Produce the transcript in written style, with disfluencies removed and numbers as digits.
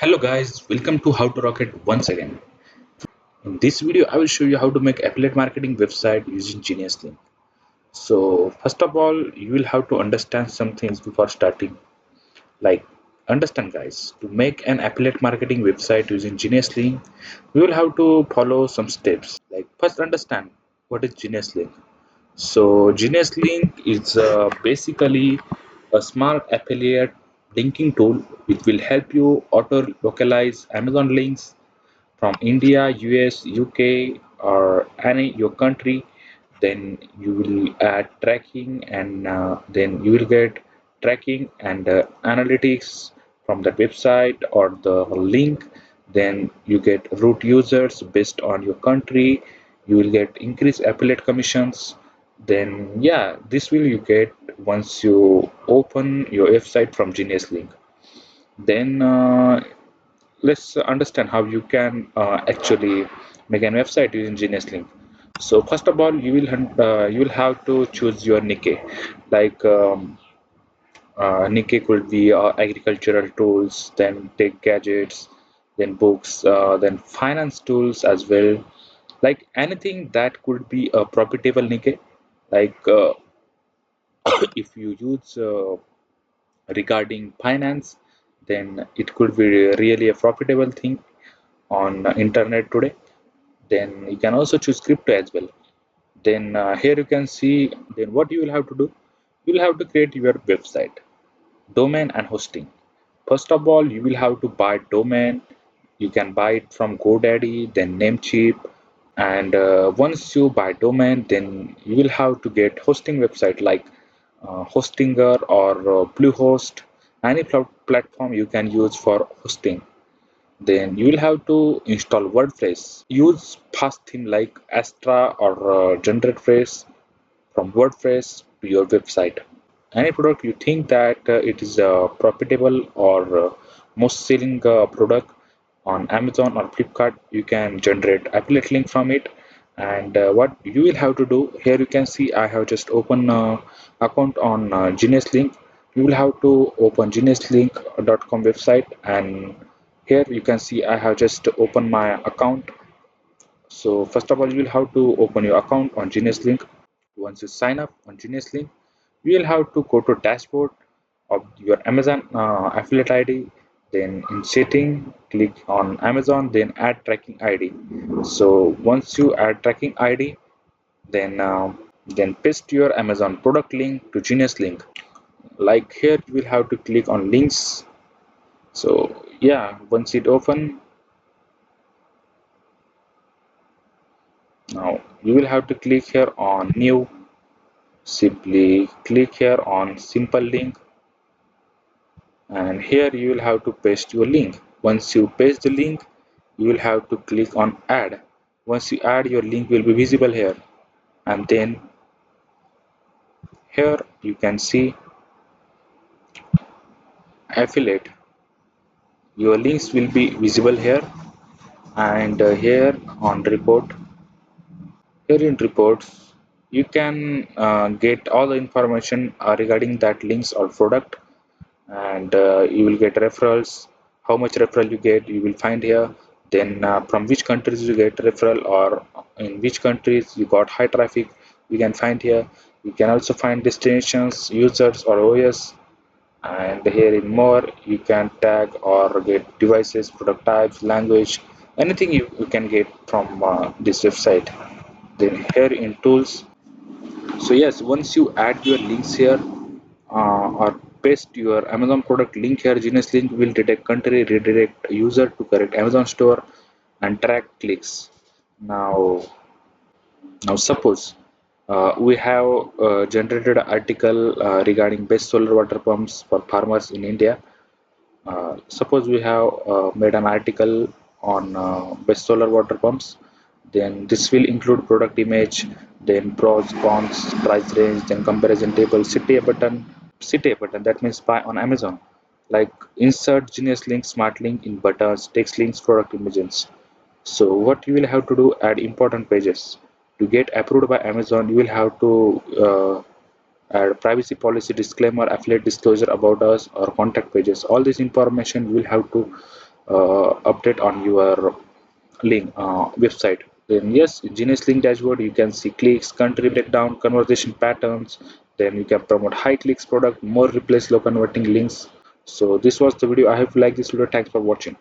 Hello guys, welcome to How to Rocket once again. In this video, I will show you how to make affiliate marketing website using Geniuslink. So first of all, you will have to understand some things before starting. Like, understand guys, to make an affiliate marketing website using Geniuslink, you will have to follow some steps. Like, first understand what is Geniuslink. So Geniuslink is basically a smart affiliate linking tool which will help you auto localize Amazon links from India, US, UK, or any your country. Then you will add tracking, and then you will get tracking and analytics from the website or the link. Then you get root users based on your country. You will get increased affiliate commissions. Then yeah, this will you get once you open your website from Genius Link. Then let's understand how you can actually make an website using Geniuslink. So first of all, you will have to choose your niche. Like niche could be agricultural tools, then tech gadgets, then books, then finance tools as well. Like anything that could be a profitable niche. Like if you use regarding finance, then it could be really a profitable thing on internet today. Then you can also choose crypto as well. Then here you can see, then what you will have to do, you will have to create your website domain and hosting. First of all, you will have to buy domain. You can buy it from GoDaddy, then Namecheap. And once you buy domain, then you will have to get hosting website like Hostinger or Bluehost, any platform you can use for hosting. Then you will have to install WordPress. Use fast theme like Astra or GeneratePress from WordPress to your website. Any product you think that it is profitable or most selling product on Amazon or Flipkart, you can generate affiliate link from it. And what you will have to do here, you can see I have just opened account on Geniuslink. You will have to open geniuslink.com website, and here you can see I have just opened my account. So first of all, you will have to open your account on Geniuslink. Once you sign up on Geniuslink, you will have to go to dashboard of your Amazon affiliate ID. Then in setting, click on Amazon, then add tracking ID. So once you add tracking ID, then paste your Amazon product link to Geniuslink. Like here, you will have to click on links. So yeah, once it open, now you will have to click here on new. Simply click here on simple link, and here you will have to paste your link. Once you paste the link, you will have to click on add. Once you add, your link will be visible here, and then here you can see affiliate. Your links will be visible here, and here on report. Here in reports, you can get all the information regarding that links or product, and you will get referrals. How much referral you get, you will find here. Then from which countries you get referral, or in which countries you got high traffic, you can find here. You can also find destinations, users, or OS. And here in more, you can tag or get devices, product types, language, anything you can get from this website. Then here in tools, so yes, once you add your links here, or paste your Amazon product link here, Genius Link will detect country, redirect user to correct Amazon store, and track clicks. Now, suppose we have generated an article regarding best solar water pumps for farmers in India. Suppose we have made an article on best solar water pumps. Then this will include product image, then pros, cons, price range, then comparison table, city a button, that means buy on Amazon. Like insert Genius link, smart link in buttons, text links, product images. So what you will have to do, add important pages. To get approved by Amazon, you will have to add privacy policy, disclaimer, affiliate disclosure about us, or contact pages. All this information you will have to update on your link website. Then yes, Geniuslink dashboard, you can see clicks, country breakdown, conversation patterns. Then you can promote high clicks product, more replace low converting links. So this was the video. I hope you like this video. Thanks for watching.